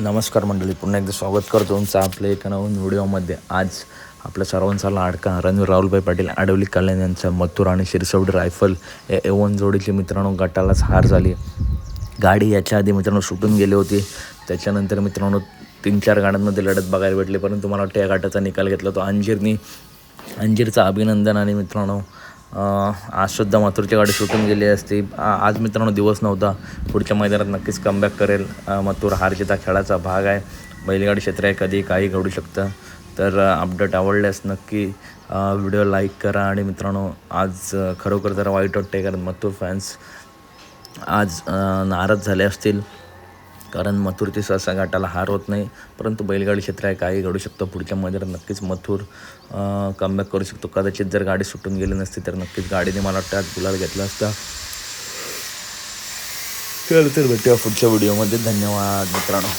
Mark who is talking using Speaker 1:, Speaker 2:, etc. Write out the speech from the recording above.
Speaker 1: नमस्कार मंडळी, पुन्हा एकदा स्वागत करतो तुमचं आपल्या एका नवीन व्हिडिओमध्ये. आज आपल्या सर्वांचा लाडका रणवीर राहुलभाई पाटील आडवली कल्याण यांच्या मथुर आणि शिरसवडी रायफल या A1 जोडीची मित्रांनो गटालाच हार झाली. गाडी याच्या आधी मित्रांनो सुटून गेली होती. त्याच्यानंतर मित्रांनो 3-4 गाड्यांमध्ये लढत बघायला भेटली, परंतु मला वाटतं या गटाचा निकाल घेतला तो अंजीरचा अभिनंदन. आणि मित्रांनो आजसुद्धा मथुरची गाडी सुटून गेली असती. आज मित्रांनो दिवस नव्हता, पुढच्या मैदानात नक्कीच कमबॅक करेल. मथुर हार जीत खेळाचा भाग आहे, बैलगाडी क्षेत्र आहे, कधी काही घडू शकतं. तर अपडेट आवडल्यास नक्की व्हिडिओ लाईक करा. आणि मित्रांनो आज खरोखर जरा वाईट वाटते, कारण मथुर फॅन्स आज नाराज झाले असतील, कारण मथुरची सहसा गटाला हार होत नाही. परंतु बैलगाडी क्षेत्र आहे, काही घडू शकतं. पुढच्या मैदानात नक्कीच मथुर कमबॅक करू शकतो. कदाचित जर गाडी सुटून गेली नसती तर नक्कीच गाडीने मला वाटतं आज गुलाल घेतला असता. तर भेटूया पुढच्या व्हिडिओमध्ये. धन्यवाद मित्रांनो.